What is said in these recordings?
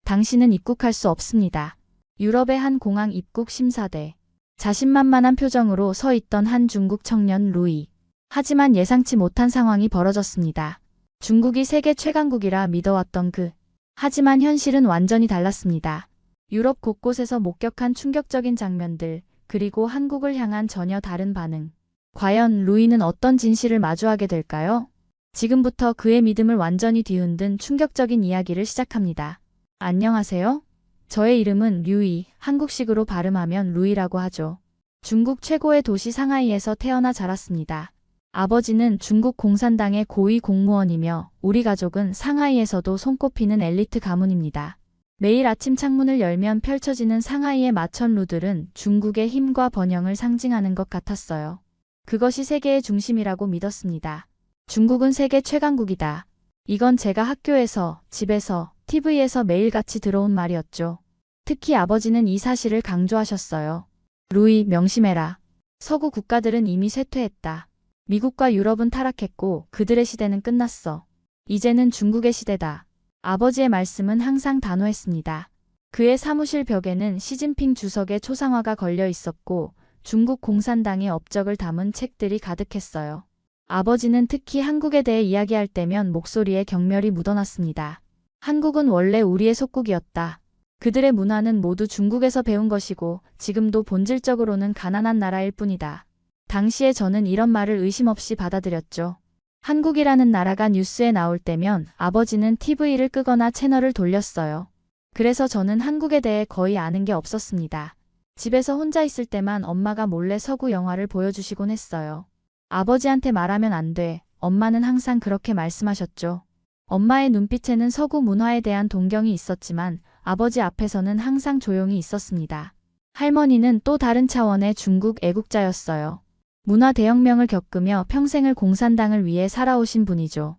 당신은 입국할 수 없습니다. 유럽의 한 공항 입국 심사대. 자신만만한 표정으로 서 있던 한 중국 청년 루이. 하지만 예상치 못한 상황이 벌어졌습니다. 중국이 세계 최강국이라 믿어왔던 그. 하지만 현실은 완전히 달랐습니다. 유럽 곳곳에서 목격한 충격적인 장면들, 그리고 한국을 향한 전혀 다른 반응. 과연 루이는 어떤 진실을 마주하게 될까요? 지금부터 그의 믿음을 완전히 뒤흔든 충격적인 이야기를 시작합니다. 안녕하세요. 저의 이름은 류이, 한국식으로 발음하면 루이라고 하죠. 중국 최고의 도시 상하이에서 태어나 자랐습니다. 아버지는 중국 공산당의 고위 공무원이며 우리 가족은 상하이에서도 손꼽히는 엘리트 가문입니다. 매일 아침 창문을 열면 펼쳐지는 상하이의 마천루들은 중국의 힘과 번영을 상징하는 것 같았어요. 그것이 세계의 중심이라고 믿었습니다. 중국은 세계 최강국이다. 이건 제가 학교에서, 집에서, TV에서 매일같이 들어온 말이었죠. 특히 아버지는 이 사실을 강조하셨어요. 루이, 명심해라. 서구 국가들은 이미 쇠퇴했다. 미국과 유럽은 타락했고 그들의 시대는 끝났어. 이제는 중국의 시대다. 아버지의 말씀은 항상 단호했습니다. 그의 사무실 벽에는 시진핑 주석의 초상화가 걸려 있었고 중국 공산당의 업적을 담은 책들이 가득했어요. 아버지는 특히 한국에 대해 이야기할 때면 목소리에 경멸이 묻어났습니다. 한국은 원래 우리의 속국이었다. 그들의 문화는 모두 중국에서 배운 것이고 지금도 본질적으로는 가난한 나라일 뿐이다. 당시에 저는 이런 말을 의심 없이 받아들였죠. 한국이라는 나라가 뉴스에 나올 때면 아버지는 TV를 끄거나 채널을 돌렸어요. 그래서 저는 한국에 대해 거의 아는 게 없었습니다. 집에서 혼자 있을 때만 엄마가 몰래 서구 영화를 보여주시곤 했어요. 아버지한테 말하면 안 돼. 엄마는 항상 그렇게 말씀하셨죠. 엄마의 눈빛에는 서구 문화에 대한 동경이 있었지만 아버지 앞에서는 항상 조용히 있었습니다. 할머니는 또 다른 차원의 중국 애국자였어요. 문화 대혁명을 겪으며 평생을 공산당을 위해 살아오신 분이죠.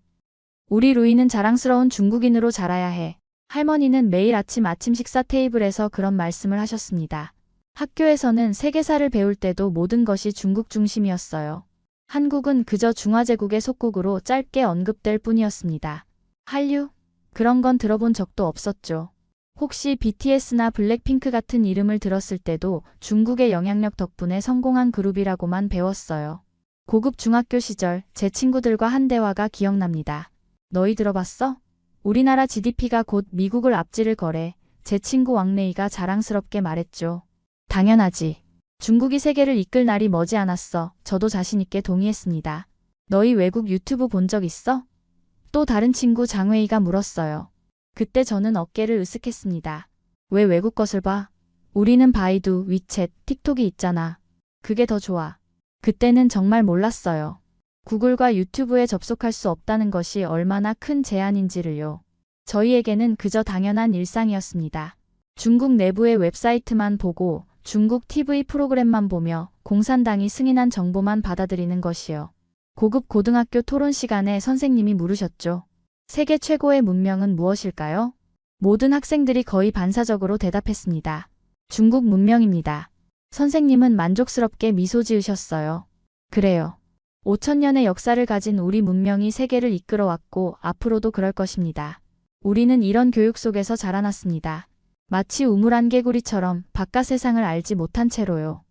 우리 루이는 자랑스러운 중국인으로 자라야 해. 할머니는 매일 아침 식사 테이블에서 그런 말씀을 하셨습니다. 학교에서는 세계사를 배울 때도 모든 것이 중국 중심이었어요. 한국은 그저 중화제국의 속국으로 짧게 언급될 뿐이었습니다. 한류? 그런 건 들어본 적도 없었죠. 혹시 BTS나 블랙핑크 같은 이름을 들었을 때도 중국의 영향력 덕분에 성공한 그룹이라고만 배웠어요. 고급 중학교 시절 제 친구들과 한 대화가 기억납니다. 너희 들어봤어? 우리나라 GDP가 곧 미국을 앞지를 거래. 제 친구 왕래이가 자랑스럽게 말했죠. 당연하지. 중국이 세계를 이끌 날이 머지않았어. 저도 자신있게 동의했습니다. 너희 외국 유튜브 본 적 있어? 또 다른 친구 장웨이가 물었어요. 그때 저는 어깨를 으쓱했습니다. 왜 외국 것을 봐? 우리는 바이두, 위챗, 틱톡이 있잖아. 그게 더 좋아. 그때는 정말 몰랐어요. 구글과 유튜브에 접속할 수 없다는 것이 얼마나 큰 제한인지를요. 저희에게는 그저 당연한 일상이었습니다. 중국 내부의 웹사이트만 보고 중국 TV 프로그램만 보며 공산당이 승인한 정보만 받아들이는 것이요. 고급 고등학교 토론 시간에 선생님이 물으셨죠. 세계 최고의 문명은 무엇일까요? 모든 학생들이 거의 반사적으로 대답했습니다. 중국 문명입니다. 선생님은 만족스럽게 미소 지으셨어요. 그래요. 5천년의 역사를 가진 우리 문명이 세계를 이끌어왔고 앞으로도 그럴 것입니다. 우리는 이런 교육 속에서 자라났습니다. 마치 우물안 개구리처럼 바깥 세상을 알지 못한 채로요.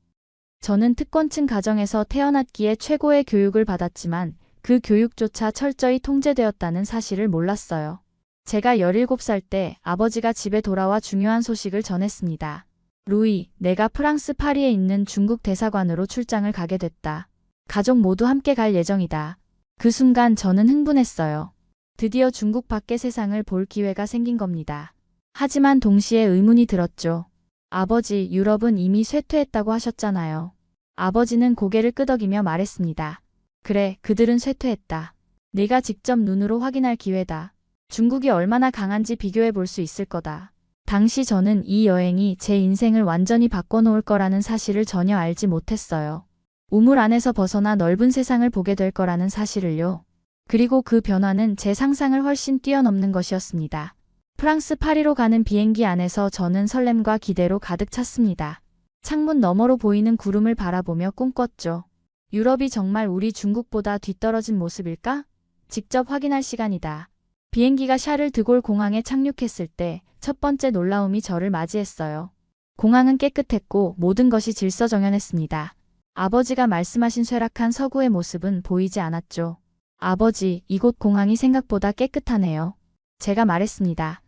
저는 특권층 가정에서 태어났기에 최고의 교육을 받았지만 그 교육조차 철저히 통제되었다는 사실을 몰랐어요. 제가 17살 때 아버지가 집에 돌아와 중요한 소식을 전했습니다. 루이, 내가 프랑스 파리에 있는 중국 대사관으로 출장을 가게 됐다. 가족 모두 함께 갈 예정이다. 그 순간 저는 흥분했어요. 드디어 중국 밖의 세상을 볼 기회가 생긴 겁니다. 하지만 동시에 의문이 들었죠. 아버지, 유럽은 이미 쇠퇴했다고 하셨잖아요. 아버지는 고개를 끄덕이며 말했습니다. 그래, 그들은 쇠퇴했다. 네가 직접 눈으로 확인할 기회다. 중국이 얼마나 강한지 비교해 볼 수 있을 거다. 당시 저는 이 여행이 제 인생을 완전히 바꿔놓을 거라는 사실을 전혀 알지 못했어요. 우물 안에서 벗어나 넓은 세상을 보게 될 거라는 사실을요. 그리고 그 변화는 제 상상을 훨씬 뛰어넘는 것이었습니다. 프랑스 파리로 가는 비행기 안에서 저는 설렘과 기대로 가득 찼습니다. 창문 너머로 보이는 구름을 바라보며 꿈꿨죠. 유럽이 정말 우리 중국보다 뒤떨어진 모습일까? 직접 확인할 시간이다. 비행기가 샤를 드골 공항에 착륙했을 때 첫 번째 놀라움이 저를 맞이했어요. 공항은 깨끗했고 모든 것이 질서정연했습니다. 아버지가 말씀하신 쇠락한 서구의 모습은 보이지 않았죠. 아버지, 이곳 공항이 생각보다 깨끗하네요. 제가 말했습니다.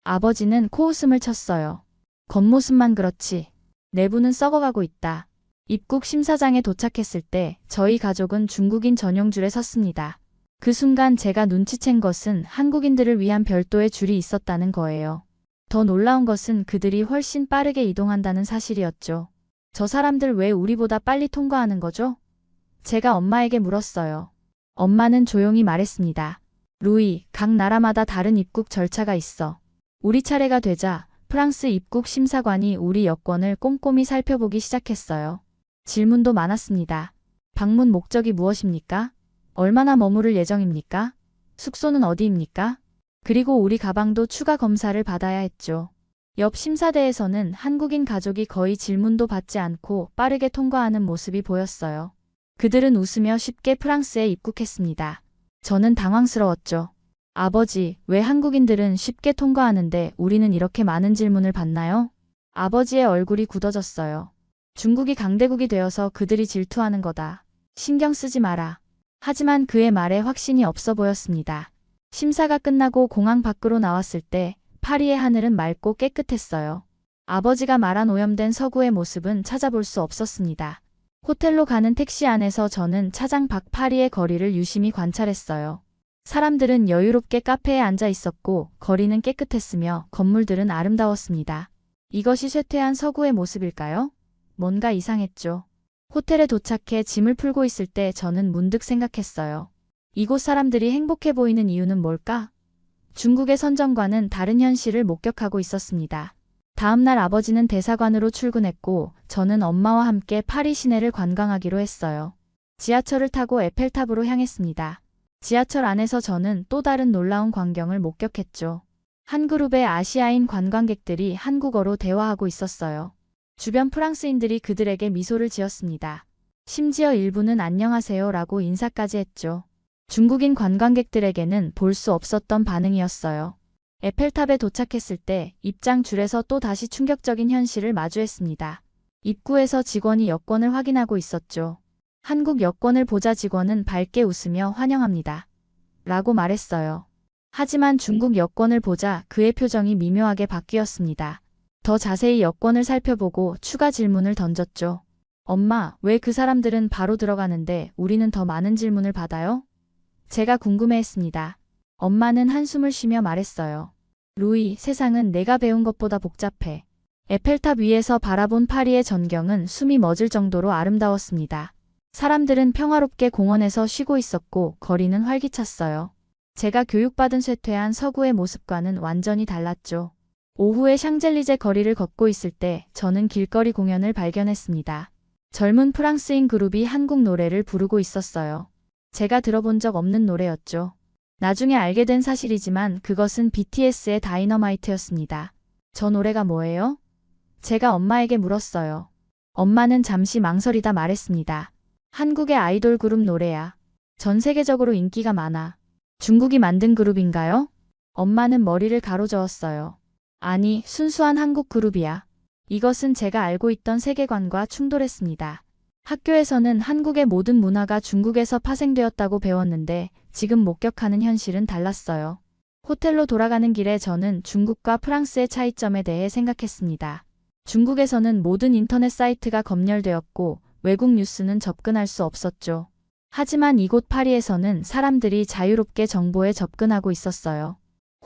아버지는 코웃음을 쳤어요. 겉모습만 그렇지. 내부는 썩어가고 있다. 입국 심사장에 도착했을 때 저희 가족은 중국인 전용줄에 섰습니다. 그 순간 제가 눈치챈 것은 한국인들을 위한 별도의 줄이 있었다는 거예요. 더 놀라운 것은 그들이 훨씬 빠르게 이동한다는 사실이었죠. 저 사람들 왜 우리보다 빨리 통과하는 거죠? 제가 엄마에게 물었어요. 엄마는 조용히 말했습니다. 루이, 각 나라마다 다른 입국 절차가 있어. 우리 차례가 되자 프랑스 입국 심사관이 우리 여권을 꼼꼼히 살펴보기 시작했어요. 질문도 많았습니다. 방문 목적이 무엇입니까? 얼마나 머무를 예정입니까? 숙소는 어디입니까? 그리고 우리 가방도 추가 검사를 받아야 했죠. 옆 심사대에서는 한국인 가족이 거의 질문도 받지 않고 빠르게 통과하는 모습이 보였어요. 그들은 웃으며 쉽게 프랑스에 입국했습니다. 저는 당황스러웠죠. 아버지, 왜 한국인들은 쉽게 통과하는데 우리는 이렇게 많은 질문을 받나요? 아버지의 얼굴이 굳어졌어요. 중국이 강대국이 되어서 그들이 질투하는 거다. 신경 쓰지 마라. 하지만 그의 말에 확신이 없어 보였습니다. 심사가 끝나고 공항 밖으로 나왔을 때 파리의 하늘은 맑고 깨끗했어요. 아버지가 말한 오염된 서구의 모습은 찾아볼 수 없었습니다. 호텔로 가는 택시 안에서 저는 차장 밖 파리의 거리를 유심히 관찰했어요. 사람들은 여유롭게 카페에 앉아 있었고 거리는 깨끗했으며 건물들은 아름다웠습니다. 이것이 쇠퇴한 서구의 모습일까요? 뭔가 이상했죠. 호텔에 도착해 짐을 풀고 있을 때 저는 문득 생각했어요. 이곳 사람들이 행복해 보이는 이유는 뭘까? 중국의 선정과는 다른 현실을 목격하고 있었습니다. 다음 날 아버지는 대사관으로 출근했고 저는 엄마와 함께 파리 시내를 관광하기로 했어요. 지하철을 타고 에펠탑으로 향했습니다. 지하철 안에서 저는 또 다른 놀라운 광경을 목격했죠. 한 그룹의 아시아인 관광객들이 한국어로 대화하고 있었어요. 주변 프랑스인들이 그들에게 미소를 지었습니다. 심지어 일부는 안녕하세요라고 인사까지 했죠. 중국인 관광객들에게는 볼 수 없었던 반응이었어요. 에펠탑에 도착했을 때 입장 줄에서 또 다시 충격적인 현실을 마주했습니다. 입구에서 직원이 여권을 확인하고 있었죠. 한국 여권을 보자 직원은 밝게 웃으며 환영합니다. 라고 말했어요. 하지만 중국 여권을 보자 그의 표정이 미묘하게 바뀌었습니다. 더 자세히 여권을 살펴보고 추가 질문을 던졌죠. 엄마, 왜 그 사람들은 바로 들어가는데 우리는 더 많은 질문을 받아요? 제가 궁금해했습니다. 엄마는 한숨을 쉬며 말했어요. 루이, 세상은 내가 배운 것보다 복잡해. 에펠탑 위에서 바라본 파리의 전경은 숨이 멎을 정도로 아름다웠습니다. 사람들은 평화롭게 공원에서 쉬고 있었고 거리는 활기찼어요. 제가 교육받은 쇠퇴한 서구의 모습과는 완전히 달랐죠. 오후에 샹젤리제 거리를 걷고 있을 때 저는 길거리 공연을 발견했습니다. 젊은 프랑스인 그룹이 한국 노래를 부르고 있었어요. 제가 들어본 적 없는 노래였죠. 나중에 알게 된 사실이지만 그것은 BTS의 다이너마이트였습니다. 저 노래가 뭐예요? 제가 엄마에게 물었어요. 엄마는 잠시 망설이다 말했습니다. 한국의 아이돌 그룹 노래야. 전 세계적으로 인기가 많아. 중국이 만든 그룹인가요? 엄마는 머리를 가로저었어요. 아니, 순수한 한국 그룹이야. 이것은 제가 알고 있던 세계관과 충돌했습니다. 학교에서는 한국의 모든 문화가 중국에서 파생되었다고 배웠는데 지금 목격하는 현실은 달랐어요. 호텔로 돌아가는 길에 저는 중국과 프랑스의 차이점에 대해 생각했습니다. 중국에서는 모든 인터넷 사이트가 검열되었고 외국 뉴스는 접근할 수 없었죠. 하지만 이곳 파리에서는 사람들이 자유롭게 정보에 접근하고 있었어요.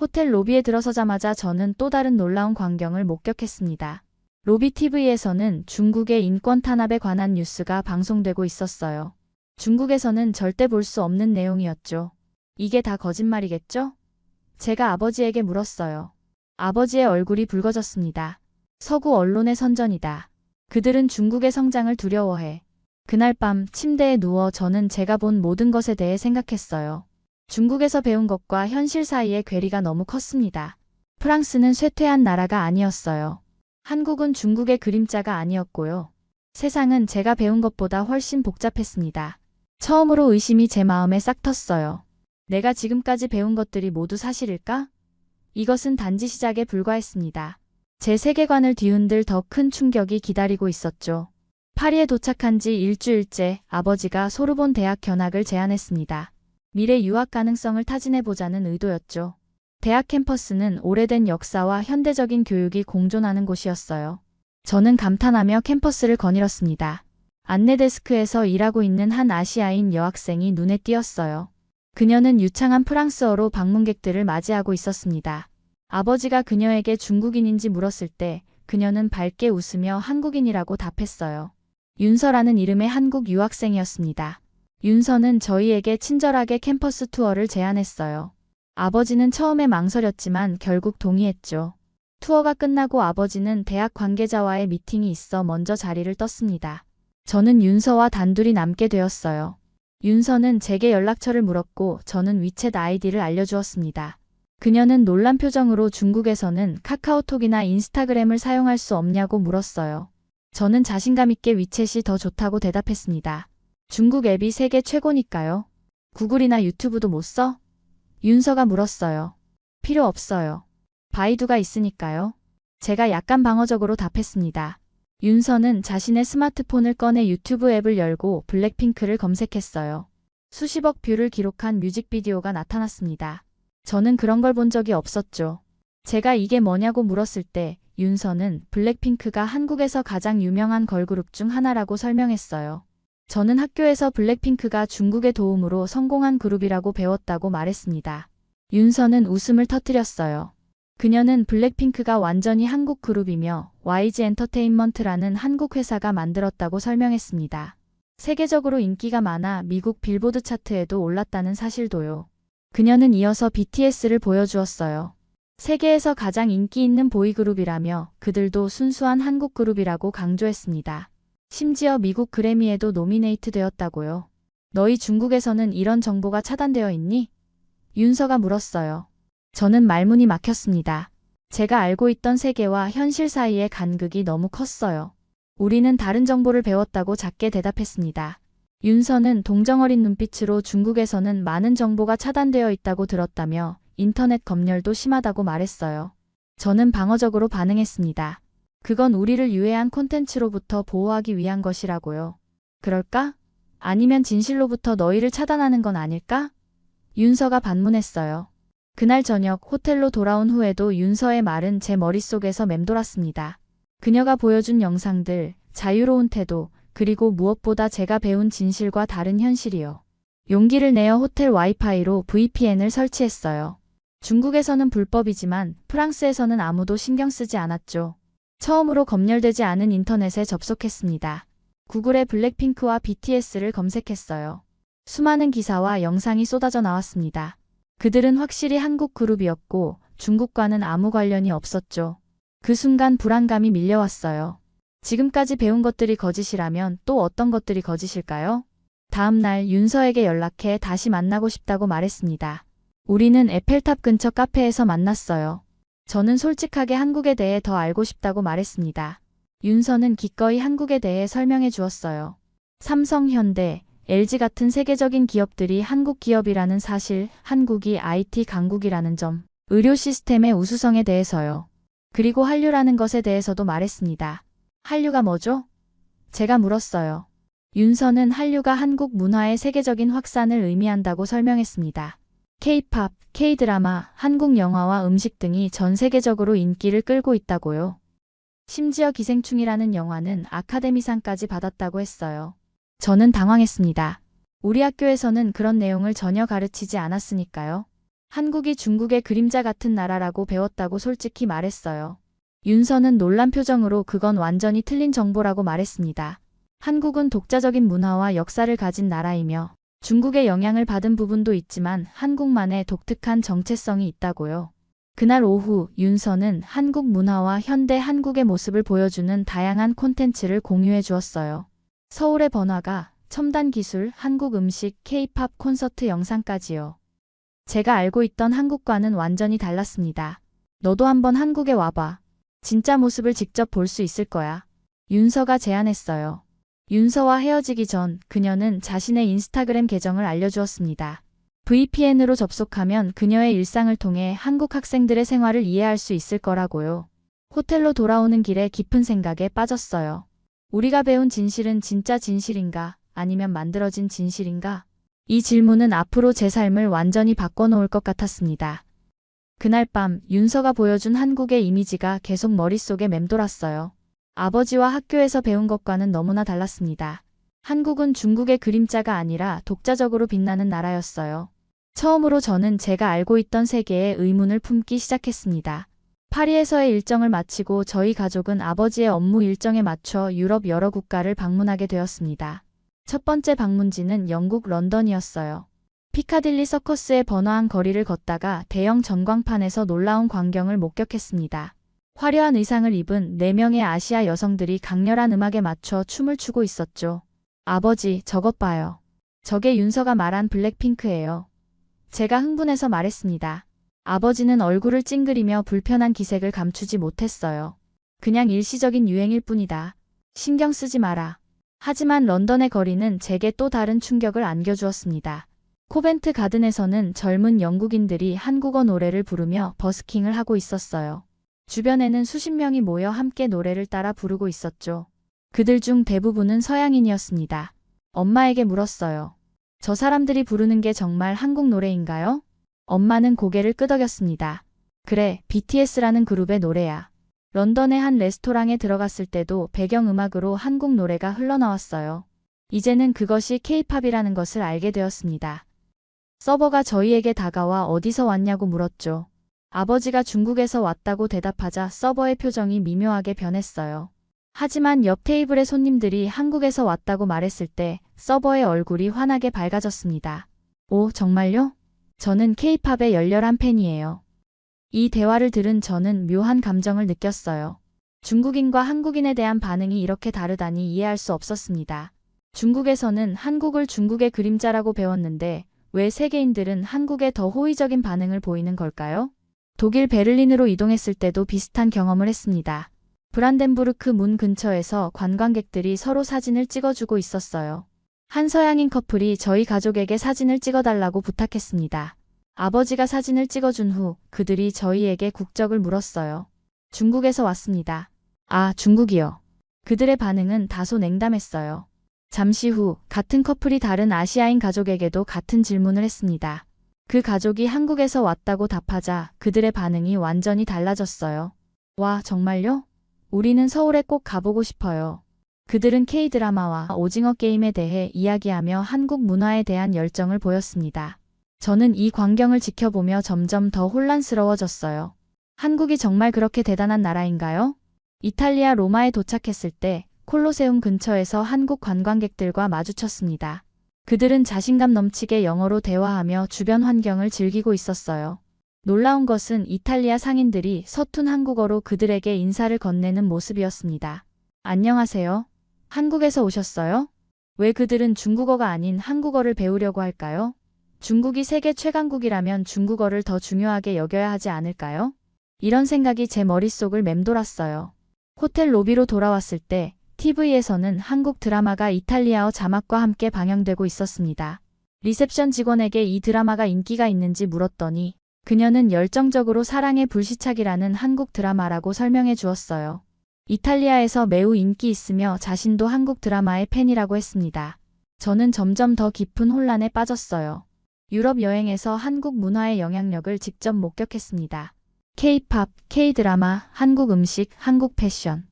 호텔 로비에 들어서자마자 저는 또 다른 놀라운 광경을 목격했습니다. 로비 TV에서는 중국의 인권 탄압에 관한 뉴스가 방송되고 있었어요. 중국에서는 절대 볼 수 없는 내용이었죠. 이게 다 거짓말이겠죠? 제가 아버지에게 물었어요. 아버지의 얼굴이 붉어졌습니다. 서구 언론의 선전이다. 그들은 중국의 성장을 두려워해. 그날 밤 침대에 누워 저는 제가 본 모든 것에 대해 생각했어요. 중국에서 배운 것과 현실 사이의 괴리가 너무 컸습니다. 프랑스는 쇠퇴한 나라가 아니었어요. 한국은 중국의 그림자가 아니었고요. 세상은 제가 배운 것보다 훨씬 복잡했습니다. 처음으로 의심이 제 마음에 싹 텄어요. 내가 지금까지 배운 것들이 모두 사실일까? 이것은 단지 시작에 불과했습니다. 제 세계관을 뒤흔들 더 큰 충격이 기다리고 있었죠. 파리에 도착한 지 일주일째 아버지가 소르본 대학 견학을 제안했습니다. 미래 유학 가능성을 타진해보자는 의도였죠. 대학 캠퍼스는 오래된 역사와 현대적인 교육이 공존하는 곳이었어요. 저는 감탄하며 캠퍼스를 거닐었습니다. 안내 데스크에서 일하고 있는 한 아시아인 여학생이 눈에 띄었어요. 그녀는 유창한 프랑스어로 방문객들을 맞이하고 있었습니다. 아버지가 그녀에게 중국인인지 물었을 때 그녀는 밝게 웃으며 한국인이라고 답했어요. 윤서라는 이름의 한국 유학생이었습니다. 윤서는 저희에게 친절하게 캠퍼스 투어를 제안했어요. 아버지는 처음에 망설였지만 결국 동의했죠. 투어가 끝나고 아버지는 대학 관계자와의 미팅이 있어 먼저 자리를 떴습니다. 저는 윤서와 단둘이 남게 되었어요. 윤서는 제게 연락처를 물었고 저는 위챗 아이디를 알려주었습니다. 그녀는 놀란 표정으로 중국에서는 카카오톡이나 인스타그램을 사용할 수 없냐고 물었어요. 저는 자신감 있게 위챗이 더 좋다고 대답했습니다. 중국 앱이 세계 최고니까요. 구글이나 유튜브도 못 써? 윤서가 물었어요. 필요 없어요. 바이두가 있으니까요. 제가 약간 방어적으로 답했습니다. 윤서는 자신의 스마트폰을 꺼내 유튜브 앱을 열고 블랙핑크를 검색했어요. 수십억 뷰를 기록한 뮤직비디오가 나타났습니다. 저는 그런 걸 본 적이 없었죠. 제가 이게 뭐냐고 물었을 때 윤서는 블랙핑크가 한국에서 가장 유명한 걸그룹 중 하나라고 설명했어요. 저는 학교에서 블랙핑크가 중국의 도움으로 성공한 그룹이라고 배웠다고 말했습니다. 윤서는 웃음을 터뜨렸어요. 그녀는 블랙핑크가 완전히 한국 그룹이며 YG 엔터테인먼트라는 한국 회사가 만들었다고 설명했습니다. 세계적으로 인기가 많아 미국 빌보드 차트에도 올랐다는 사실도요. 그녀는 이어서 BTS를 보여주었어요. 세계에서 가장 인기 있는 보이그룹이라며 그들도 순수한 한국 그룹이라고 강조했습니다. 심지어 미국 그래미에도 노미네이트 되었다고요. 너희 중국에서는 이런 정보가 차단되어 있니? 윤서가 물었어요. 저는 말문이 막혔습니다. 제가 알고 있던 세계와 현실 사이의 간극이 너무 컸어요. 우리는 다른 정보를 배웠다고 작게 대답했습니다. 윤서는 동정어린 눈빛으로 중국에서는 많은 정보가 차단되어 있다고 들었다며 인터넷 검열도 심하다고 말했어요. 저는 방어적으로 반응했습니다. 그건 우리를 유해한 콘텐츠로부터 보호하기 위한 것이라고요. 그럴까? 아니면 진실로부터 너희를 차단하는 건 아닐까? 윤서가 반문했어요. 그날 저녁 호텔로 돌아온 후에도 윤서의 말은 제 머릿속에서 맴돌았습니다. 그녀가 보여준 영상들, 자유로운 태도, 그리고 무엇보다 제가 배운 진실과 다른 현실이요. 용기를 내어 호텔 와이파이로 VPN을 설치했어요. 중국에서는 불법이지만 프랑스에서는 아무도 신경 쓰지 않았죠. 처음으로 검열되지 않은 인터넷에 접속했습니다. 구글에 블랙핑크와 BTS를 검색했어요. 수많은 기사와 영상이 쏟아져 나왔습니다. 그들은 확실히 한국 그룹이었고 중국과는 아무 관련이 없었죠. 그 순간 불안감이 밀려왔어요. 지금까지 배운 것들이 거짓이라면 또 어떤 것들이 거짓일까요? 다음 날 윤서에게 연락해 다시 만나고 싶다고 말했습니다. 우리는 에펠탑 근처 카페에서 만났어요. 저는 솔직하게 한국에 대해 더 알고 싶다고 말했습니다. 윤서는 기꺼이 한국에 대해 설명해 주었어요. 삼성, 현대, LG 같은 세계적인 기업들이 한국 기업이라는 사실, 한국이 IT 강국이라는 점, 의료 시스템의 우수성에 대해서요. 그리고 한류라는 것에 대해서도 말했습니다. 한류가 뭐죠? 제가 물었어요. 윤서는 한류가 한국 문화의 세계적인 확산을 의미한다고 설명했습니다. K-팝, K-드라마, 한국 영화와 음식 등이 전 세계적으로 인기를 끌고 있다고요. 심지어 기생충이라는 영화는 아카데미상까지 받았다고 했어요. 저는 당황했습니다. 우리 학교에서는 그런 내용을 전혀 가르치지 않았으니까요. 한국이 중국의 그림자 같은 나라라고 배웠다고 솔직히 말했어요. 윤서는 놀란 표정으로 그건 완전히 틀린 정보라고 말했습니다. 한국은 독자적인 문화와 역사를 가진 나라이며 중국의 영향을 받은 부분도 있지만 한국만의 독특한 정체성이 있다고요. 그날 오후 윤서는 한국 문화와 현대 한국의 모습을 보여주는 다양한 콘텐츠를 공유해 주었어요. 서울의 번화가, 첨단 기술, 한국 음식, K-팝 콘서트 영상까지요. 제가 알고 있던 한국과는 완전히 달랐습니다. 너도 한번 한국에 와봐. 진짜 모습을 직접 볼 수 있을 거야. 윤서가 제안했어요. 윤서와 헤어지기 전 그녀는 자신의 인스타그램 계정을 알려주었습니다. VPN으로 접속하면 그녀의 일상을 통해 한국 학생들의 생활을 이해할 수 있을 거라고요. 호텔로 돌아오는 길에 깊은 생각에 빠졌어요. 우리가 배운 진실은 진짜 진실인가? 아니면 만들어진 진실인가? 이 질문은 앞으로 제 삶을 완전히 바꿔놓을 것 같았습니다. 그날 밤 윤서가 보여준 한국의 이미지가 계속 머릿속에 맴돌았어요. 아버지와 학교에서 배운 것과는 너무나 달랐습니다. 한국은 중국의 그림자가 아니라 독자적으로 빛나는 나라였어요. 처음으로 저는 제가 알고 있던 세계에 의문을 품기 시작했습니다. 파리에서의 일정을 마치고 저희 가족은 아버지의 업무 일정에 맞춰 유럽 여러 국가를 방문하게 되었습니다. 첫 번째 방문지는 영국 런던이었어요. 피카딜리 서커스의 번화한 거리를 걷다가 대형 전광판에서 놀라운 광경을 목격했습니다. 화려한 의상을 입은 4명의 아시아 여성들이 강렬한 음악에 맞춰 춤을 추고 있었죠. 아버지, 저것 봐요. 저게 윤서가 말한 블랙핑크예요. 제가 흥분해서 말했습니다. 아버지는 얼굴을 찡그리며 불편한 기색을 감추지 못했어요. 그냥 일시적인 유행일 뿐이다. 신경 쓰지 마라. 하지만 런던의 거리는 제게 또 다른 충격을 안겨주었습니다. 코벤트 가든에서는 젊은 영국인들이 한국어 노래를 부르며 버스킹을 하고 있었어요. 주변에는 수십 명이 모여 함께 노래를 따라 부르고 있었죠. 그들 중 대부분은 서양인이었습니다. 엄마에게 물었어요. 저 사람들이 부르는 게 정말 한국 노래인가요? 엄마는 고개를 끄덕였습니다. 그래, BTS라는 그룹의 노래야. 런던의 한 레스토랑에 들어갔을 때도 배경음악으로 한국 노래가 흘러나왔어요. 이제는 그것이 K-팝이라는 것을 알게 되었습니다. 서버가 저희에게 다가와 어디서 왔냐고 물었죠. 아버지가 중국에서 왔다고 대답하자 서버의 표정이 미묘하게 변했어요. 하지만 옆 테이블의 손님들이 한국에서 왔다고 말했을 때 서버의 얼굴이 환하게 밝아졌습니다. 오, 정말요? 저는 K-팝의 열렬한 팬이에요. 이 대화를 들은 저는 묘한 감정을 느꼈어요. 중국인과 한국인에 대한 반응이 이렇게 다르다니 이해할 수 없었습니다. 중국에서는 한국을 중국의 그림자라고 배웠는데 왜 세계인들은 한국에 더 호의적인 반응을 보이는 걸까요? 독일 베를린으로 이동했을 때도 비슷한 경험을 했습니다. 브란덴부르크 문 근처에서 관광객들이 서로 사진을 찍어주고 있었어요. 한 서양인 커플이 저희 가족에게 사진을 찍어달라고 부탁했습니다. 아버지가 사진을 찍어준 후 그들이 저희에게 국적을 물었어요. 중국에서 왔습니다. 아, 중국이요. 그들의 반응은 다소 냉담했어요. 잠시 후 같은 커플이 다른 아시아인 가족에게도 같은 질문을 했습니다. 그 가족이 한국에서 왔다고 답하자 그들의 반응이 완전히 달라졌어요. 와, 정말요? 우리는 서울에 꼭 가보고 싶어요. 그들은 K-드라마와 오징어 게임에 대해 이야기하며 한국 문화에 대한 열정을 보였습니다. 저는 이 광경을 지켜보며 점점 더 혼란스러워졌어요. 한국이 정말 그렇게 대단한 나라인가요? 이탈리아 로마에 도착했을 때 콜로세움 근처에서 한국 관광객들과 마주쳤습니다. 그들은 자신감 넘치게 영어로 대화하며 주변 환경을 즐기고 있었어요. 놀라운 것은 이탈리아 상인들이 서툰 한국어로 그들에게 인사를 건네는 모습이었습니다. 안녕하세요. 한국에서 오셨어요? 왜 그들은 중국어가 아닌 한국어를 배우려고 할까요? 중국이 세계 최강국이라면 중국어를 더 중요하게 여겨야 하지 않을까요? 이런 생각이 제 머릿속을 맴돌았어요. 호텔 로비로 돌아왔을 때 TV에서는 한국 드라마가 이탈리아어 자막과 함께 방영되고 있었습니다. 리셉션 직원에게 이 드라마가 인기가 있는지 물었더니 그녀는 열정적으로 사랑의 불시착이라는 한국 드라마라고 설명해 주었어요. 이탈리아에서 매우 인기 있으며 자신도 한국 드라마의 팬이라고 했습니다. 저는 점점 더 깊은 혼란에 빠졌어요. 유럽 여행에서 한국 문화의 영향력을 직접 목격했습니다. K-팝, K-드라마, 한국 음식, 한국 패션.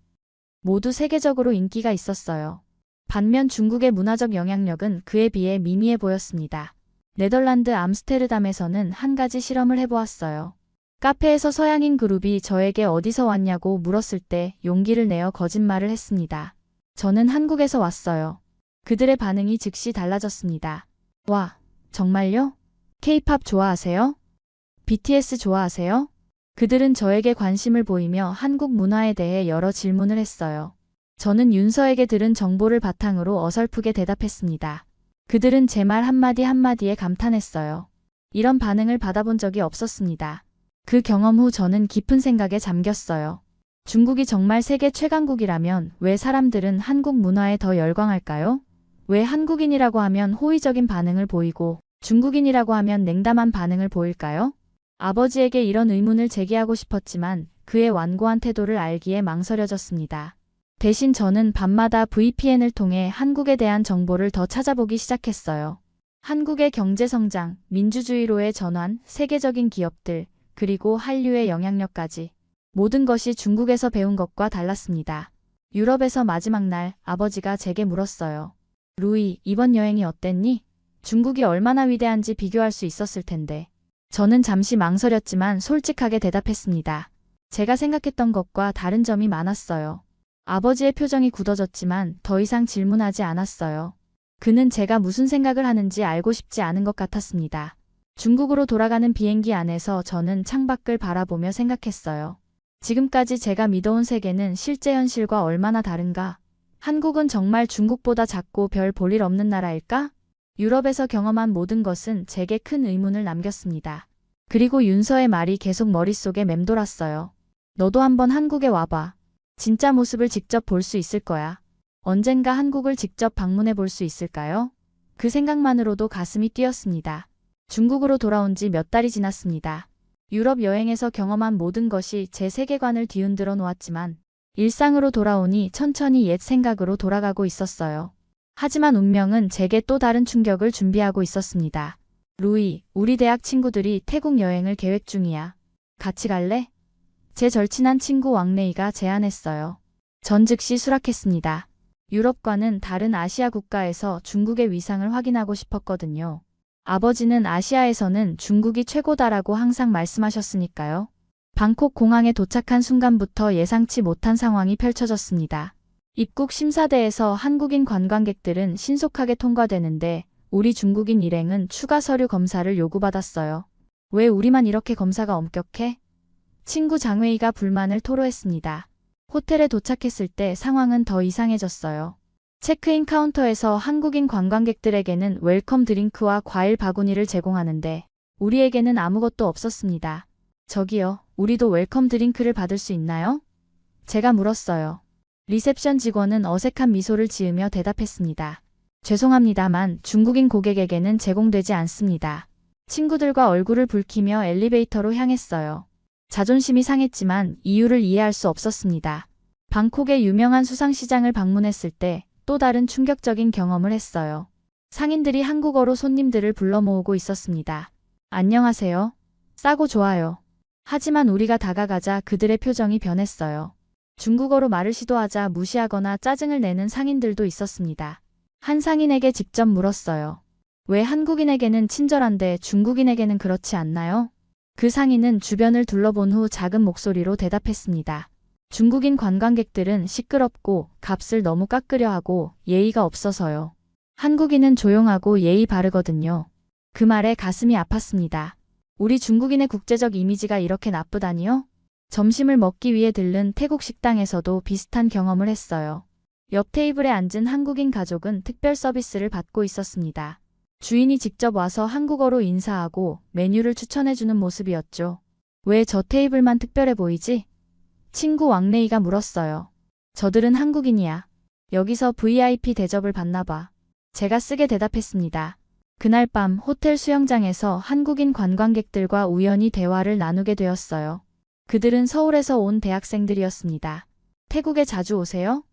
모두 세계적으로 인기가 있었어요. 반면 중국의 문화적 영향력은 그에 비해 미미해 보였습니다. 네덜란드 암스테르담에서는 한 가지 실험을 해보았어요. 카페에서 서양인 그룹이 저에게 어디서 왔냐고 물었을 때 용기를 내어 거짓말을 했습니다. 저는 한국에서 왔어요. 그들의 반응이 즉시 달라졌습니다. 와, 정말요? K-팝 좋아하세요? BTS 좋아하세요? 그들은 저에게 관심을 보이며 한국 문화에 대해 여러 질문을 했어요. 저는 윤서에게 들은 정보를 바탕으로 어설프게 대답했습니다. 그들은 제 말 한마디 한마디에 감탄했어요. 이런 반응을 받아본 적이 없었습니다. 그 경험 후 저는 깊은 생각에 잠겼어요. 중국이 정말 세계 최강국이라면 왜 사람들은 한국 문화에 더 열광할까요? 왜 한국인이라고 하면 호의적인 반응을 보이고 중국인이라고 하면 냉담한 반응을 보일까요? 아버지에게 이런 의문을 제기하고 싶었지만 그의 완고한 태도를 알기에 망설여졌습니다. 대신 저는 밤마다 VPN을 통해 한국에 대한 정보를 더 찾아보기 시작했어요. 한국의 경제성장, 민주주의로의 전환, 세계적인 기업들, 그리고 한류의 영향력까지. 모든 것이 중국에서 배운 것과 달랐습니다. 유럽에서 마지막 날 아버지가 제게 물었어요. 루이, 이번 여행이 어땠니? 중국이 얼마나 위대한지 비교할 수 있었을 텐데. 저는 잠시 망설였지만 솔직하게 대답했습니다. 제가 생각했던 것과 다른 점이 많았어요. 아버지의 표정이 굳어졌지만 더 이상 질문하지 않았어요. 그는 제가 무슨 생각을 하는지 알고 싶지 않은 것 같았습니다. 중국으로 돌아가는 비행기 안에서 저는 창밖을 바라보며 생각했어요. 지금까지 제가 믿어온 세계는 실제 현실과 얼마나 다른가? 한국은 정말 중국보다 작고 별 볼일 없는 나라일까? 유럽에서 경험한 모든 것은 제게 큰 의문을 남겼습니다. 그리고 윤서의 말이 계속 머릿속에 맴돌았어요. 너도 한번 한국에 와봐. 진짜 모습을 직접 볼 수 있을 거야. 언젠가 한국을 직접 방문해 볼 수 있을까요? 그 생각만으로도 가슴이 뛰었습니다. 중국으로 돌아온 지 몇 달이 지났습니다. 유럽 여행에서 경험한 모든 것이 제 세계관을 뒤흔들어 놓았지만 일상으로 돌아오니 천천히 옛 생각으로 돌아가고 있었어요. 하지만 운명은 제게 또 다른 충격을 준비하고 있었습니다. 루이, 우리 대학 친구들이 태국 여행을 계획 중이야. 같이 갈래? 제 절친한 친구 왕레이가 제안했어요. 전 즉시 수락했습니다. 유럽과는 다른 아시아 국가에서 중국의 위상을 확인하고 싶었거든요. 아버지는 아시아에서는 중국이 최고다라고 항상 말씀하셨으니까요. 방콕 공항에 도착한 순간부터 예상치 못한 상황이 펼쳐졌습니다. 입국 심사대에서 한국인 관광객들은 신속하게 통과되는데 우리 중국인 일행은 추가 서류 검사를 요구받았어요. 왜 우리만 이렇게 검사가 엄격해? 친구 장웨이가 불만을 토로했습니다. 호텔에 도착했을 때 상황은 더 이상해졌어요. 체크인 카운터에서 한국인 관광객들에게는 웰컴 드링크와 과일 바구니를 제공하는데 우리에게는 아무것도 없었습니다. 저기요, 우리도 웰컴 드링크를 받을 수 있나요? 제가 물었어요. 리셉션 직원은 어색한 미소를 지으며 대답했습니다. 죄송합니다만 중국인 고객에게는 제공되지 않습니다. 친구들과 얼굴을 붉히며 엘리베이터로 향했어요. 자존심이 상했지만 이유를 이해할 수 없었습니다. 방콕의 유명한 수상시장을 방문했을 때 또 다른 충격적인 경험을 했어요. 상인들이 한국어로 손님들을 불러 모으고 있었습니다. 안녕하세요. 싸고 좋아요. 하지만 우리가 다가가자 그들의 표정이 변했어요. 중국어로 말을 시도하자 무시하거나 짜증을 내는 상인들도 있었습니다. 한 상인에게 직접 물었어요. 왜 한국인에게는 친절한데 중국인에게는 그렇지 않나요? 그 상인은 주변을 둘러본 후 작은 목소리로 대답했습니다. 중국인 관광객들은 시끄럽고 값을 너무 깎으려 하고 예의가 없어서요. 한국인은 조용하고 예의 바르거든요. 그 말에 가슴이 아팠습니다. 우리 중국인의 국제적 이미지가 이렇게 나쁘다니요? 점심을 먹기 위해 들른 태국 식당에서도 비슷한 경험을 했어요. 옆 테이블에 앉은 한국인 가족은 특별 서비스를 받고 있었습니다. 주인이 직접 와서 한국어로 인사하고 메뉴를 추천해주는 모습이었죠. 왜 저 테이블만 특별해 보이지? 친구 왕레이가 물었어요. 저들은 한국인이야. 여기서 VIP 대접을 받나 봐. 제가 쓰게 대답했습니다. 그날 밤 호텔 수영장에서 한국인 관광객들과 우연히 대화를 나누게 되었어요. 그들은 서울에서 온 대학생들이었습니다. 태국에 자주 오세요?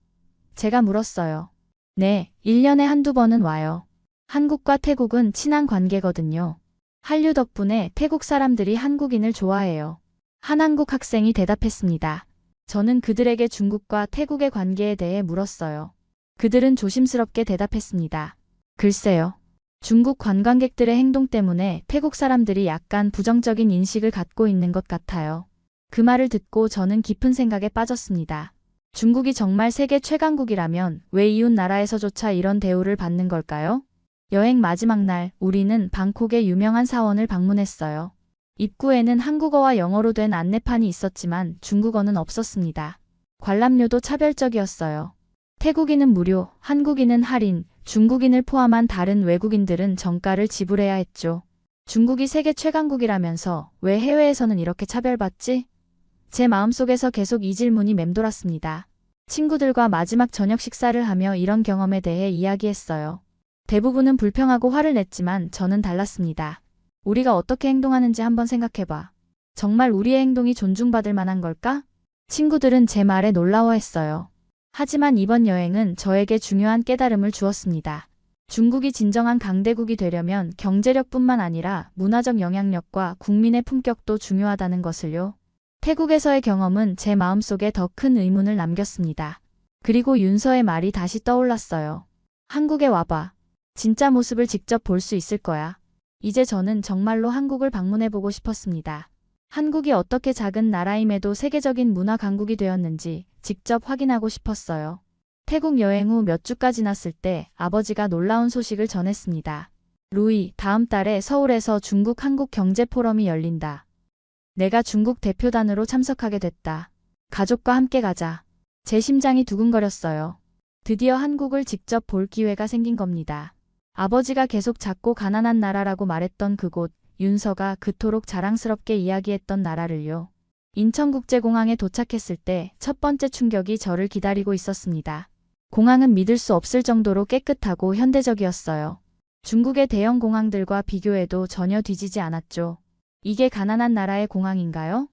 제가 물었어요. 네, 1년에 한두 번은 와요. 한국과 태국은 친한 관계거든요. 한류 덕분에 태국 사람들이 한국인을 좋아해요. 한 한국 학생이 대답했습니다. 저는 그들에게 중국과 태국의 관계에 대해 물었어요. 그들은 조심스럽게 대답했습니다. 글쎄요. 중국 관광객들의 행동 때문에 태국 사람들이 약간 부정적인 인식을 갖고 있는 것 같아요. 그 말을 듣고 저는 깊은 생각에 빠졌습니다. 중국이 정말 세계 최강국이라면 왜 이웃 나라에서조차 이런 대우를 받는 걸까요? 여행 마지막 날 우리는 방콕의 유명한 사원을 방문했어요. 입구에는 한국어와 영어로 된 안내판이 있었지만 중국어는 없었습니다. 관람료도 차별적이었어요. 태국인은 무료, 한국인은 할인, 중국인을 포함한 다른 외국인들은 정가를 지불해야 했죠. 중국이 세계 최강국이라면서 왜 해외에서는 이렇게 차별받지? 제 마음속에서 계속 이 질문이 맴돌았습니다. 친구들과 마지막 저녁 식사를 하며 이런 경험에 대해 이야기했어요. 대부분은 불평하고 화를 냈지만 저는 달랐습니다. 우리가 어떻게 행동하는지 한번 생각해봐. 정말 우리의 행동이 존중받을 만한 걸까? 친구들은 제 말에 놀라워했어요. 하지만 이번 여행은 저에게 중요한 깨달음을 주었습니다. 중국이 진정한 강대국이 되려면 경제력뿐만 아니라 문화적 영향력과 국민의 품격도 중요하다는 것을요. 태국에서의 경험은 제 마음속에 더 큰 의문을 남겼습니다. 그리고 윤서의 말이 다시 떠올랐어요. 한국에 와봐. 진짜 모습을 직접 볼 수 있을 거야. 이제 저는 정말로 한국을 방문해보고 싶었습니다. 한국이 어떻게 작은 나라임에도 세계적인 문화 강국이 되었는지 직접 확인하고 싶었어요. 태국 여행 후 몇 주가 지났을 때 아버지가 놀라운 소식을 전했습니다. 루이, 다음 달에 서울에서 중국 한국 경제 포럼이 열린다. 내가 중국 대표단으로 참석하게 됐다. 가족과 함께 가자. 제 심장이 두근거렸어요. 드디어 한국을 직접 볼 기회가 생긴 겁니다. 아버지가 계속 작고 가난한 나라라고 말했던 그곳, 윤서가 그토록 자랑스럽게 이야기했던 나라를요. 인천국제공항에 도착했을 때 첫 번째 충격이 저를 기다리고 있었습니다. 공항은 믿을 수 없을 정도로 깨끗하고 현대적이었어요. 중국의 대형 공항들과 비교해도 전혀 뒤지지 않았죠. 이게 가난한 나라의 공항인가요?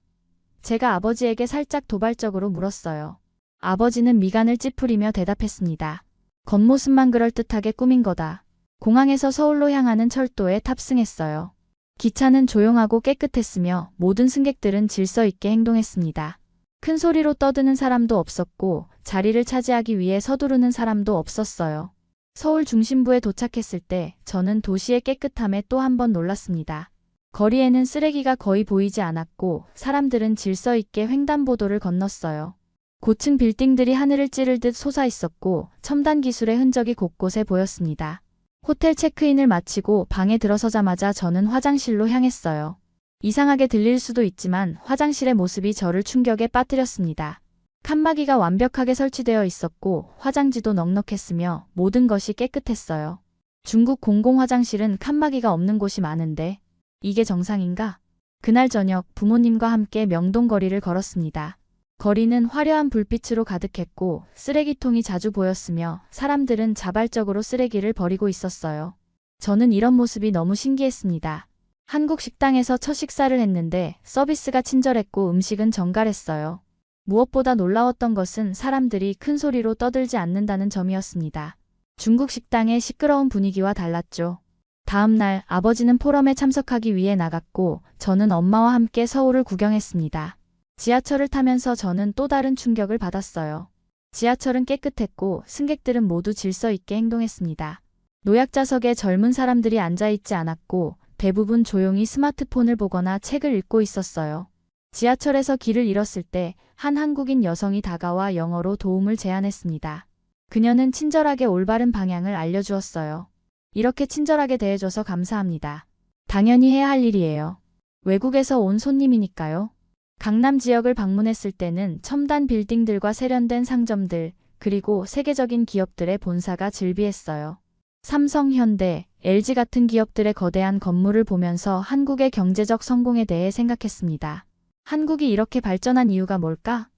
제가 아버지에게 살짝 도발적으로 물었어요. 아버지는 미간을 찌푸리며 대답했습니다. 겉모습만 그럴듯하게 꾸민 거다. 공항에서 서울로 향하는 철도에 탑승했어요. 기차는 조용하고 깨끗했으며 모든 승객들은 질서 있게 행동했습니다. 큰 소리로 떠드는 사람도 없었고 자리를 차지하기 위해 서두르는 사람도 없었어요. 서울 중심부에 도착했을 때 저는 도시의 깨끗함에 또 한 번 놀랐습니다. 거리에는 쓰레기가 거의 보이지 않았고 사람들은 질서 있게 횡단보도를 건넜어요. 고층 빌딩들이 하늘을 찌를 듯 솟아 있었고 첨단 기술의 흔적이 곳곳에 보였습니다. 호텔 체크인을 마치고 방에 들어서자마자 저는 화장실로 향했어요. 이상하게 들릴 수도 있지만 화장실의 모습이 저를 충격에 빠뜨렸습니다. 칸막이가 완벽하게 설치되어 있었고 화장지도 넉넉했으며 모든 것이 깨끗했어요. 중국 공공화장실은 칸막이가 없는 곳이 많은데 이게 정상인가? 그날 저녁 부모님과 함께 명동거리를 걸었습니다. 거리는 화려한 불빛으로 가득했고 쓰레기통이 자주 보였으며 사람들은 자발적으로 쓰레기를 버리고 있었어요. 저는 이런 모습이 너무 신기했습니다. 한국 식당에서 첫 식사를 했는데 서비스가 친절했고 음식은 정갈했어요. 무엇보다 놀라웠던 것은 사람들이 큰 소리로 떠들지 않는다는 점이었습니다. 중국 식당의 시끄러운 분위기와 달랐죠. 다음 날 아버지는 포럼에 참석하기 위해 나갔고 저는 엄마와 함께 서울을 구경했습니다. 지하철을 타면서 저는 또 다른 충격을 받았어요. 지하철은 깨끗했고 승객들은 모두 질서 있게 행동했습니다. 노약자석에 젊은 사람들이 앉아있지 않았고 대부분 조용히 스마트폰을 보거나 책을 읽고 있었어요. 지하철에서 길을 잃었을 때 한 한국인 여성이 다가와 영어로 도움을 제안했습니다. 그녀는 친절하게 올바른 방향을 알려주었어요. 이렇게 친절하게 대해줘서 감사합니다. 당연히 해야 할 일이에요. 외국에서 온 손님이니까요. 강남 지역을 방문했을 때는 첨단 빌딩들과 세련된 상점들, 그리고 세계적인 기업들의 본사가 즐비했어요. 삼성, 현대, LG 같은 기업들의 거대한 건물을 보면서 한국의 경제적 성공에 대해 생각했습니다. 한국이 이렇게 발전한 이유가 뭘까?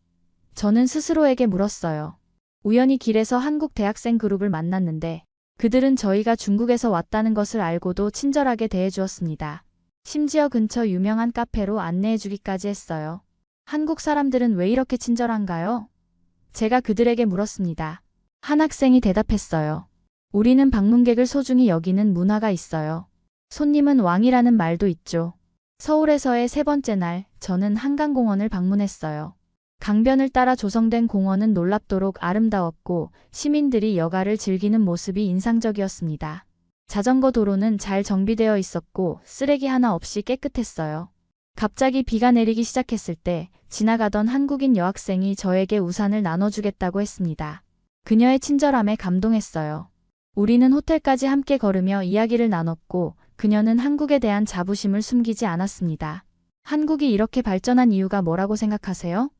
저는 스스로에게 물었어요. 우연히 길에서 한국 대학생 그룹을 만났는데 그들은 저희가 중국에서 왔다는 것을 알고도 친절하게 대해주었습니다. 심지어 근처 유명한 카페로 안내해주기까지 했어요. 한국 사람들은 왜 이렇게 친절한가요? 제가 그들에게 물었습니다. 한 학생이 대답했어요. 우리는 방문객을 소중히 여기는 문화가 있어요. 손님은 왕이라는 말도 있죠. 서울에서의 세 번째 날, 저는 한강공원을 방문했어요. 강변을 따라 조성된 공원은 놀랍도록 아름다웠고 시민들이 여가를 즐기는 모습이 인상적이었습니다. 자전거 도로는 잘 정비되어 있었고 쓰레기 하나 없이 깨끗했어요. 갑자기 비가 내리기 시작했을 때 지나가던 한국인 여학생이 저에게 우산을 나눠주겠다고 했습니다. 그녀의 친절함에 감동했어요. 우리는 호텔까지 함께 걸으며 이야기를 나눴고 그녀는 한국에 대한 자부심을 숨기지 않았습니다. 한국이 이렇게 발전한 이유가 뭐라고 생각하세요?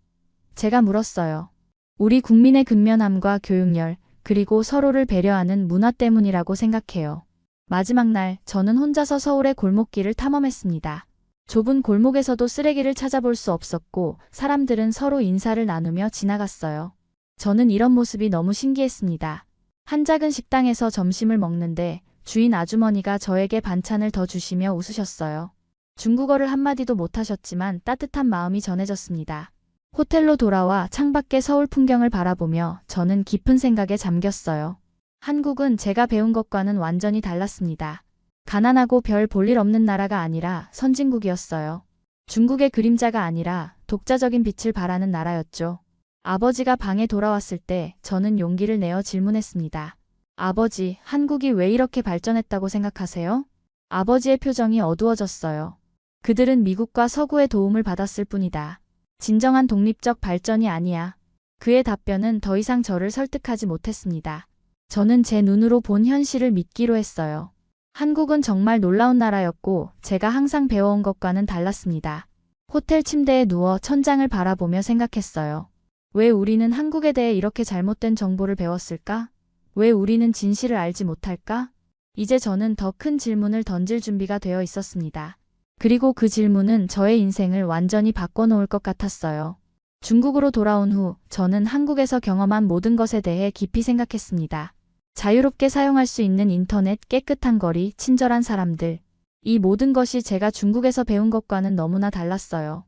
제가 물었어요. 우리 국민의 근면함과 교육열, 그리고 서로를 배려하는 문화 때문이라고 생각해요. 마지막 날, 저는 혼자서 서울의 골목길을 탐험했습니다. 좁은 골목에서도 쓰레기를 찾아볼 수 없었고 사람들은 서로 인사를 나누며 지나갔어요. 저는 이런 모습이 너무 신기했습니다. 한 작은 식당에서 점심을 먹는데 주인 아주머니가 저에게 반찬을 더 주시며 웃으셨어요. 중국어를 한마디도 못하셨지만 따뜻한 마음이 전해졌습니다. 호텔로 돌아와 창밖의 서울 풍경을 바라보며 저는 깊은 생각에 잠겼어요. 한국은 제가 배운 것과는 완전히 달랐습니다. 가난하고 별 볼 일 없는 나라가 아니라 선진국이었어요. 중국의 그림자가 아니라 독자적인 빛을 발하는 나라였죠. 아버지가 방에 돌아왔을 때 저는 용기를 내어 질문했습니다. 아버지, 한국이 왜 이렇게 발전했다고 생각하세요? 아버지의 표정이 어두워졌어요. 그들은 미국과 서구의 도움을 받았을 뿐이다. 진정한 독립적 발전이 아니야. 그의 답변은 더 이상 저를 설득하지 못했습니다. 저는 제 눈으로 본 현실을 믿기로 했어요. 한국은 정말 놀라운 나라였고 제가 항상 배워온 것과는 달랐습니다. 호텔 침대에 누워 천장을 바라보며 생각했어요. 왜 우리는 한국에 대해 이렇게 잘못된 정보를 배웠을까? 왜 우리는 진실을 알지 못할까? 이제 저는 더 큰 질문을 던질 준비가 되어 있었습니다. 그리고 그 질문은 저의 인생을 완전히 바꿔놓을 것 같았어요. 중국으로 돌아온 후 저는 한국에서 경험한 모든 것에 대해 깊이 생각했습니다. 자유롭게 사용할 수 있는 인터넷, 깨끗한 거리, 친절한 사람들. 이 모든 것이 제가 중국에서 배운 것과는 너무나 달랐어요.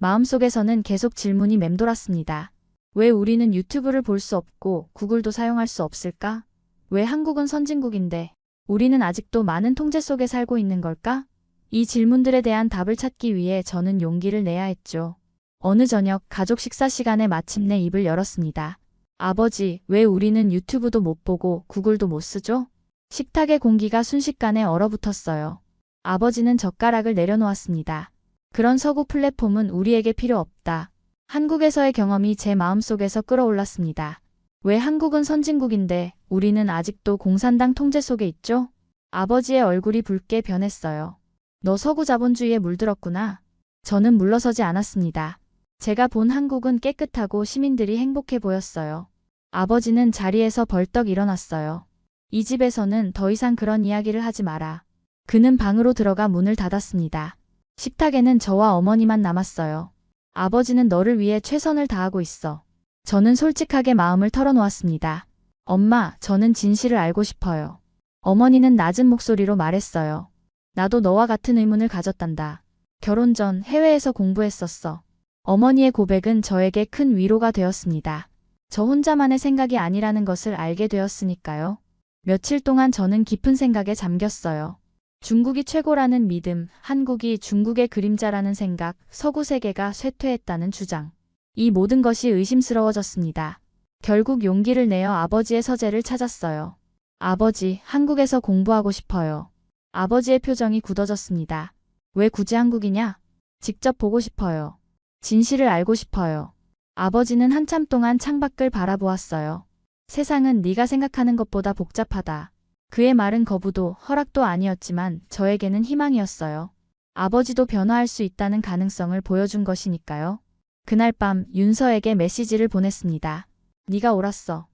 마음속에서는 계속 질문이 맴돌았습니다. 왜 우리는 유튜브를 볼 수 없고 구글도 사용할 수 없을까? 왜 한국은 선진국인데 우리는 아직도 많은 통제 속에 살고 있는 걸까? 이 질문들에 대한 답을 찾기 위해 저는 용기를 내야 했죠. 어느 저녁 가족 식사 시간에 마침내 입을 열었습니다. 아버지, 왜 우리는 유튜브도 못 보고 구글도 못 쓰죠? 식탁의 공기가 순식간에 얼어붙었어요. 아버지는 젓가락을 내려놓았습니다. 그런 서구 플랫폼은 우리에게 필요 없다. 한국에서의 경험이 제 마음속에서 끌어올랐습니다. 왜 한국은 선진국인데 우리는 아직도 공산당 통제 속에 있죠? 아버지의 얼굴이 붉게 변했어요. 너 서구 자본주의에 물들었구나. 저는 물러서지 않았습니다. 제가 본 한국은 깨끗하고 시민들이 행복해 보였어요. 아버지는 자리에서 벌떡 일어났어요. 이 집에서는 더 이상 그런 이야기를 하지 마라. 그는 방으로 들어가 문을 닫았습니다. 식탁에는 저와 어머니만 남았어요. 아버지는 너를 위해 최선을 다하고 있어. 저는 솔직하게 마음을 털어놓았습니다. 엄마, 저는 진실을 알고 싶어요. 어머니는 낮은 목소리로 말했어요. 나도 너와 같은 의문을 가졌단다. 결혼 전 해외에서 공부했었어. 어머니의 고백은 저에게 큰 위로가 되었습니다. 저 혼자만의 생각이 아니라는 것을 알게 되었으니까요. 며칠 동안 저는 깊은 생각에 잠겼어요. 중국이 최고라는 믿음, 한국이 중국의 그림자라는 생각, 서구 세계가 쇠퇴했다는 주장. 이 모든 것이 의심스러워졌습니다. 결국 용기를 내어 아버지의 서재를 찾았어요. 아버지, 한국에서 공부하고 싶어요. 아버지의 표정이 굳어졌습니다. 왜 굳이 한국이냐? 직접 보고 싶어요. 진실을 알고 싶어요. 아버지는 한참 동안 창밖을 바라보았어요. 세상은 네가 생각하는 것보다 복잡하다. 그의 말은 거부도 허락도 아니었지만 저에게는 희망이었어요. 아버지도 변화할 수 있다는 가능성을 보여준 것이니까요. 그날 밤 윤서에게 메시지를 보냈습니다. 네가 옳았어.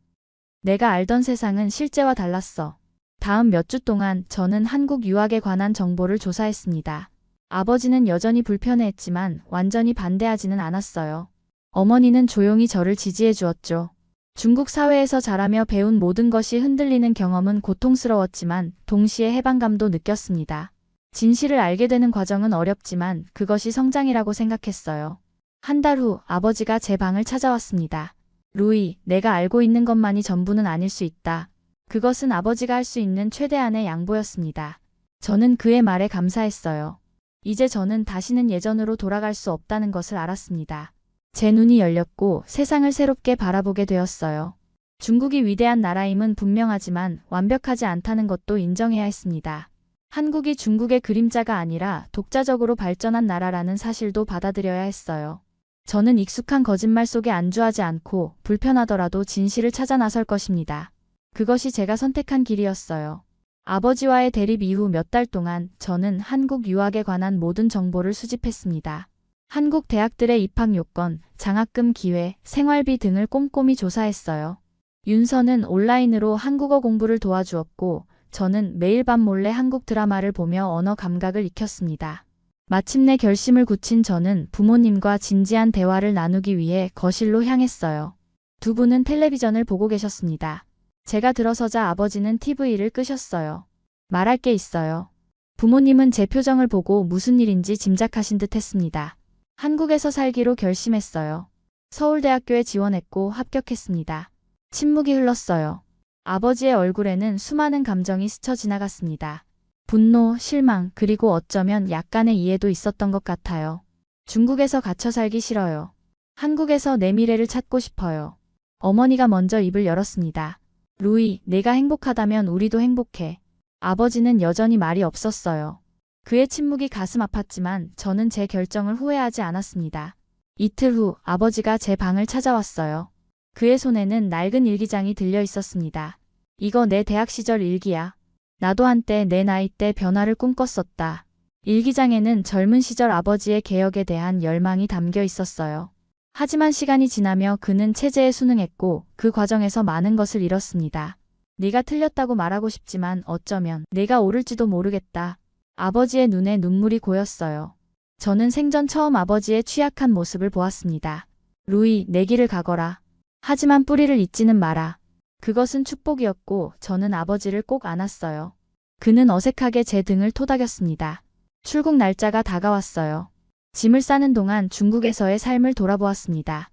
내가 알던 세상은 실제와 달랐어. 다음 몇 주 동안 저는 한국 유학에 관한 정보를 조사했습니다. 아버지는 여전히 불편해했지만 완전히 반대하지는 않았어요. 어머니는 조용히 저를 지지해 주었죠. 중국 사회에서 자라며 배운 모든 것이 흔들리는 경험은 고통스러웠지만 동시에 해방감도 느꼈습니다. 진실을 알게 되는 과정은 어렵지만 그것이 성장이라고 생각했어요. 한 달 후 아버지가 제 방을 찾아왔습니다. 루이, 내가 알고 있는 것만이 전부는 아닐 수 있다. 그것은 아버지가 할 수 있는 최대한의 양보였습니다. 저는 그의 말에 감사했어요. 이제 저는 다시는 예전으로 돌아갈 수 없다는 것을 알았습니다. 제 눈이 열렸고 세상을 새롭게 바라보게 되었어요. 중국이 위대한 나라임은 분명하지만 완벽하지 않다는 것도 인정해야 했습니다. 한국이 중국의 그림자가 아니라 독자적으로 발전한 나라라는 사실도 받아들여야 했어요. 저는 익숙한 거짓말 속에 안주하지 않고 불편하더라도 진실을 찾아 나설 것입니다. 그것이 제가 선택한 길이었어요. 아버지와의 대립 이후 몇 달 동안 저는 한국 유학에 관한 모든 정보를 수집했습니다. 한국 대학들의 입학 요건, 장학금 기회, 생활비 등을 꼼꼼히 조사했어요. 윤서는 온라인으로 한국어 공부를 도와주었고 저는 매일 밤 몰래 한국 드라마를 보며 언어 감각을 익혔습니다. 마침내 결심을 굳힌 저는 부모님과 진지한 대화를 나누기 위해 거실로 향했어요. 두 분은 텔레비전을 보고 계셨습니다. 제가 들어서자 아버지는 TV를 끄셨어요. 말할 게 있어요. 부모님은 제 표정을 보고 무슨 일인지 짐작하신 듯 했습니다. 한국에서 살기로 결심했어요. 서울대학교에 지원했고 합격했습니다. 침묵이 흘렀어요. 아버지의 얼굴에는 수많은 감정이 스쳐 지나갔습니다. 분노, 실망, 그리고 어쩌면 약간의 이해도 있었던 것 같아요. 중국에서 갇혀 살기 싫어요. 한국에서 내 미래를 찾고 싶어요. 어머니가 먼저 입을 열었습니다. 루이, 내가 행복하다면 우리도 행복해. 아버지는 여전히 말이 없었어요. 그의 침묵이 가슴 아팠지만 저는 제 결정을 후회하지 않았습니다. 이틀 후 아버지가 제 방을 찾아왔어요. 그의 손에는 낡은 일기장이 들려 있었습니다. 이거 내 대학 시절 일기야. 나도 한때 내 나이 때 변화를 꿈꿨었다. 일기장에는 젊은 시절 아버지의 개혁에 대한 열망이 담겨 있었어요. 하지만 시간이 지나며 그는 체제에 순응했고 그 과정에서 많은 것을 잃었습니다. 네가 틀렸다고 말하고 싶지만 어쩌면 내가 옳을지도 모르겠다. 아버지의 눈에 눈물이 고였어요. 저는 생전 처음 아버지의 취약한 모습을 보았습니다. 루이, 내 길을 가거라. 하지만 뿌리를 잇지는 마라. 그것은 축복이었고 저는 아버지를 꼭 안았어요. 그는 어색하게 제 등을 토닥였습니다. 출국 날짜가 다가왔어요. 짐을 싸는 동안 중국에서의 삶을 돌아보았습니다.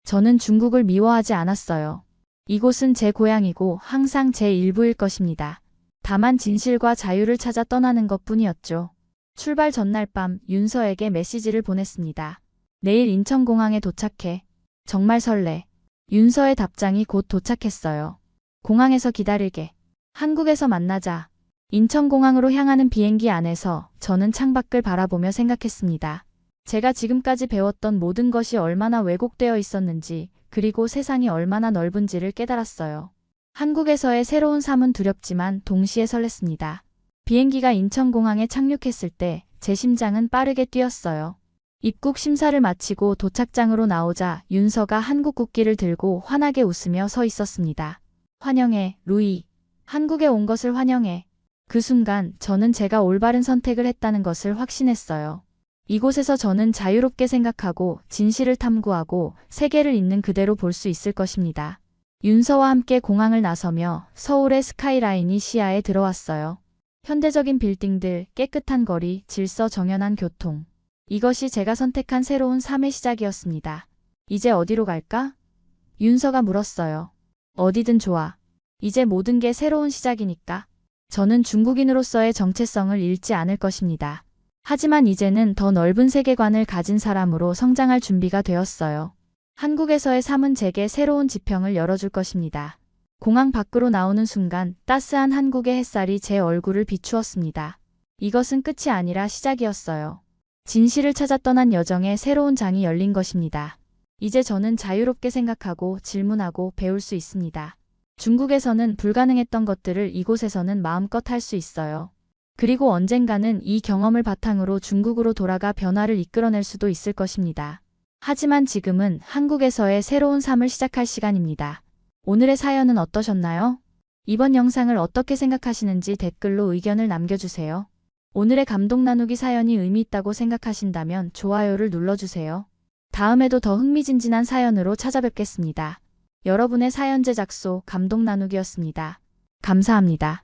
저는 중국을 미워하지 않았어요. 이곳은 제 고향이고 항상 제 일부일 것입니다. 다만 진실과 자유를 찾아 떠나는 것뿐이었죠. 출발 전날 밤 윤서에게 메시지를 보냈습니다. 내일 인천공항에 도착해. 정말 설레. 윤서의 답장이 곧 도착했어요. 공항에서 기다릴게. 한국에서 만나자. 인천공항으로 향하는 비행기 안에서 저는 창밖을 바라보며 생각했습니다. 제가 지금까지 배웠던 모든 것이 얼마나 왜곡되어 있었는지, 그리고 세상이 얼마나 넓은지를 깨달았어요. 한국에서의 새로운 삶은 두렵지만 동시에 설렜습니다. 비행기가 인천공항에 착륙했을 때 제 심장은 빠르게 뛰었어요. 입국 심사를 마치고 도착장으로 나오자 윤서가 한국 국기를 들고 환하게 웃으며 서 있었습니다. 환영해, 루이. 한국에 온 것을 환영해. 그 순간 저는 제가 올바른 선택을 했다는 것을 확신했어요. 이곳에서 저는 자유롭게 생각하고 진실을 탐구하고 세계를 있는 그대로 볼 수 있을 것입니다. 윤서와 함께 공항을 나서며 서울의 스카이라인이 시야에 들어왔어요. 현대적인 빌딩들, 깨끗한 거리, 질서 정연한 교통. 이것이 제가 선택한 새로운 삶의 시작이었습니다. 이제 어디로 갈까? 윤서가 물었어요. 어디든 좋아. 이제 모든 게 새로운 시작이니까. 저는 중국인으로서의 정체성을 잃지 않을 것입니다. 하지만 이제는 더 넓은 세계관을 가진 사람으로 성장할 준비가 되었어요. 한국에서의 삶은 제게 새로운 지평을 열어줄 것입니다. 공항 밖으로 나오는 순간 따스한 한국의 햇살이 제 얼굴을 비추었습니다. 이것은 끝이 아니라 시작이었어요. 진실을 찾아 떠난 여정에 새로운 장이 열린 것입니다. 이제 저는 자유롭게 생각하고 질문하고 배울 수 있습니다. 중국에서는 불가능했던 것들을 이곳에서는 마음껏 할 수 있어요. 그리고 언젠가는 이 경험을 바탕으로 중국으로 돌아가 변화를 이끌어낼 수도 있을 것입니다. 하지만 지금은 한국에서의 새로운 삶을 시작할 시간입니다. 오늘의 사연은 어떠셨나요? 이번 영상을 어떻게 생각하시는지 댓글로 의견을 남겨주세요. 오늘의 감동 나누기 사연이 의미 있다고 생각하신다면 좋아요를 눌러주세요. 다음에도 더 흥미진진한 사연으로 찾아뵙겠습니다. 여러분의 사연 제작소 감동 나누기였습니다. 감사합니다.